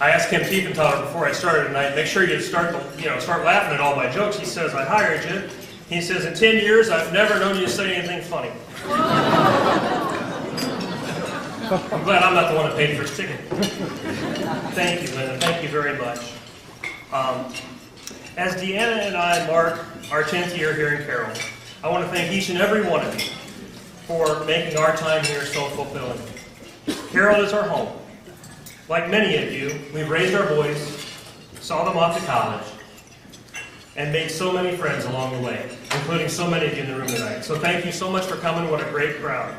I asked Kim Tiefenthaler before I started tonight, make sure you start laughing at all my jokes. He says, I hired you. He says, in 10 years, I've never known you to say anything funny. I'm glad I'm not the one that paid for his ticket. Thank you, Linda. Thank you very much. As Deanna and I mark our 10th year here in Carroll, I want to thank each and every one of you for making our time here so fulfilling. Carroll is our home. Like many of you, we've raised our boys, saw them off to college, and made so many friends along the way, including so many of you in the room tonight. So thank you so much for coming. What a great crowd.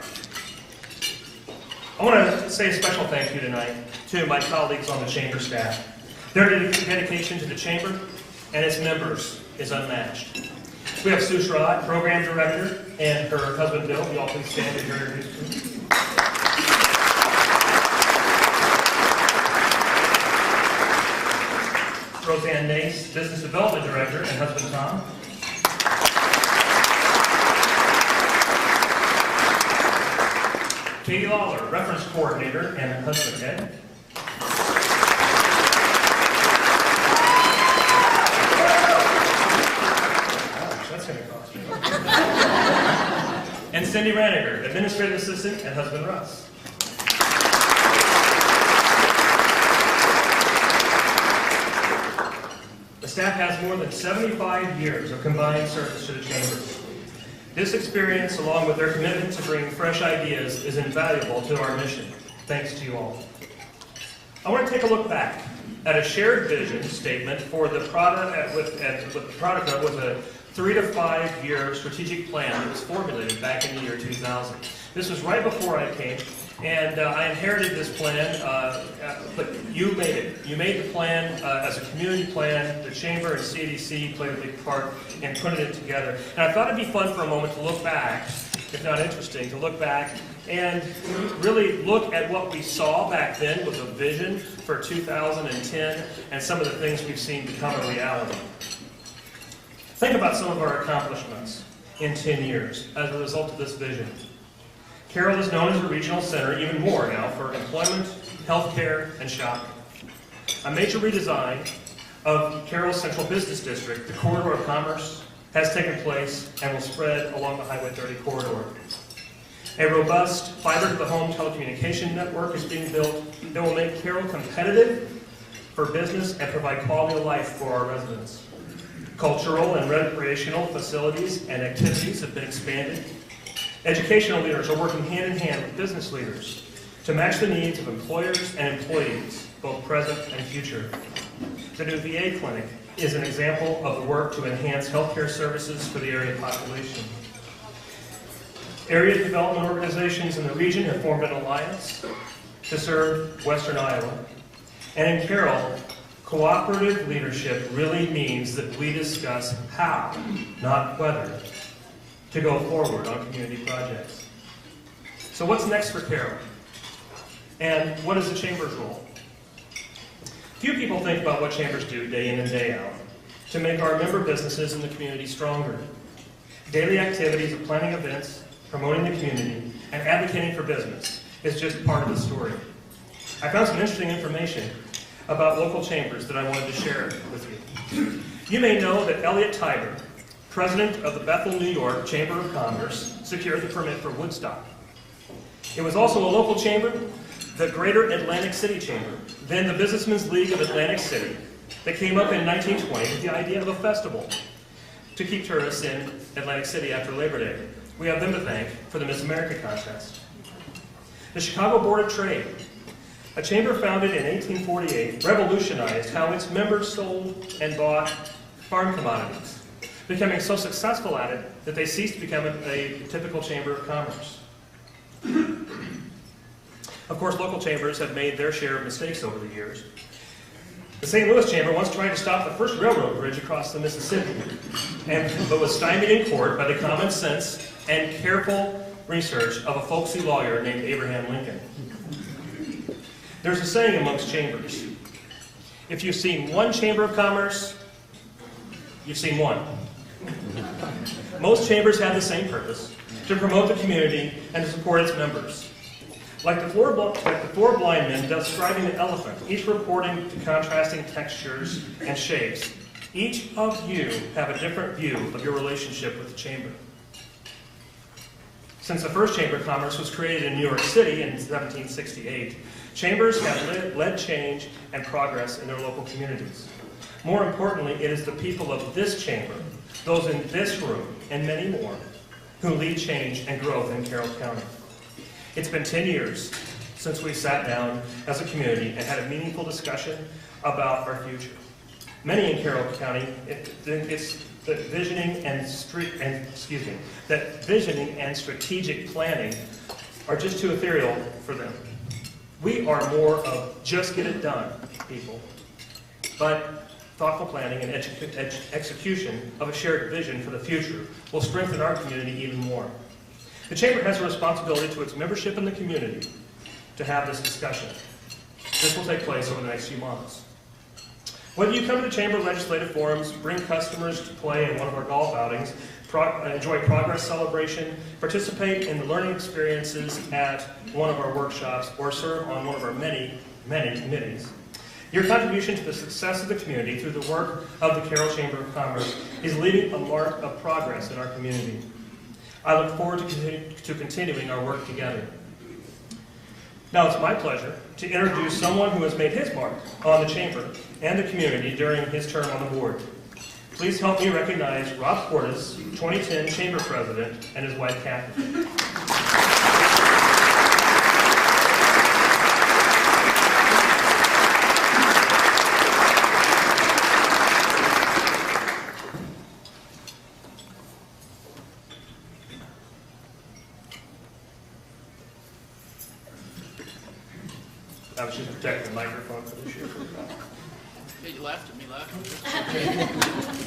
I want to say a special thank you tonight to my colleagues on the Chamber staff. Their dedication to the Chamber and its members is unmatched. We have Sue Schrod, Program Director, and her husband Bill. You all please stand and hear their Roseanne Nace, Business Development Director, and husband Tom. Katie Lawler, Reference Coordinator, and husband Ed. That's going to cost me. And Cindy Raniger, Administrative Assistant, and husband Russ. The staff has more than 75 years of combined service to the Chamber. This experience, along with their commitment to bring fresh ideas, is invaluable to our mission. Thanks to you all. I want to take a look back at a shared vision statement for the product, what the product of was a 3 to 5 year strategic plan that was formulated back in the year 2000. This was right before I came, and I inherited this plan, but you made it. You made the plan as a community plan. The Chamber and CDC played a big part in putting it together. And I thought it'd be fun for a moment to look back, if not interesting, to look back and really look at what we saw back then was a vision for 2010 and some of the things we've seen become a reality. Think about some of our accomplishments in 10 years as a result of this vision. Carroll is known as a regional center even more now for employment, healthcare, and shopping. A major redesign of Carroll's Central Business District, the corridor of commerce, has taken place and will spread along the Highway 30 corridor. A robust fiber-to-the-home telecommunication network is being built that will make Carroll competitive for business and provide quality of life for our residents. Cultural and recreational facilities and activities have been expanded. Educational leaders are working hand in hand with business leaders to match the needs of employers and employees, both present and future. The new VA clinic is an example of the work to enhance healthcare services for the area population. Area development organizations in the region have formed an alliance to serve Western Iowa. And in Carroll, cooperative leadership really means that we discuss how, not whether, to go forward on community projects. So what's next for Carroll? And what is the Chamber's role? Few people think about what Chambers do day in and day out to make our member businesses in the community stronger. Daily activities of planning events, promoting the community, and advocating for business is just part of the story. I found some interesting information about local chambers that I wanted to share with you. You may know that Elliot Tiber, president of the Bethel, New York Chamber of Commerce, secured the permit for Woodstock. It was also a local chamber, the Greater Atlantic City Chamber, then the Businessmen's League of Atlantic City, that came up in 1920 with the idea of a festival to keep tourists in Atlantic City after Labor Day. We have them to thank for the Miss America contest. The Chicago Board of Trade, a chamber founded in 1848, revolutionized how its members sold and bought farm commodities, becoming so successful at it that they ceased to become a typical chamber of commerce. Of course, local chambers have made their share of mistakes over the years. The St. Louis Chamber once tried to stop the first railroad bridge across the Mississippi, but was stymied in court by the common sense and careful research of a folksy lawyer named Abraham Lincoln. There's a saying amongst chambers: if you've seen one chamber of commerce, you've seen one. Most chambers have the same purpose: to promote the community and to support its members. Like the four blind men describing the elephant, each reporting to contrasting textures and shapes, each of you have a different view of your relationship with the Chamber. Since the first Chamber of Commerce was created in New York City in 1768, chambers have led change and progress in their local communities. More importantly, it is the people of this chamber, those in this room, and many more, who lead change and growth in Carroll County. It's been 10 years since we sat down as a community and had a meaningful discussion about our future. Many in Carroll County, it's that visioning and strategic planning are just too ethereal for them. We are more of just get it done, people. But thoughtful planning and execution of a shared vision for the future will strengthen our community even more. The Chamber has a responsibility to its membership in the community to have this discussion. This will take place over the next few months. Whether you come to the Chamber legislative forums, bring customers to play in one of our golf outings, enjoy progress celebration, participate in the learning experiences at one of our workshops, or serve on one of our many, many committees, your contribution to the success of the community through the work of the Carroll Chamber of Commerce is leaving a mark of progress in our community. I look forward to continuing our work together. Now it's my pleasure to introduce someone who has made his mark on the Chamber and the community during his term on the board. Please help me recognize Rob Portis, 2010 Chamber President, and his wife, Kathy. I was just protecting the microphone for this year. Yeah, you laughed at me laughing.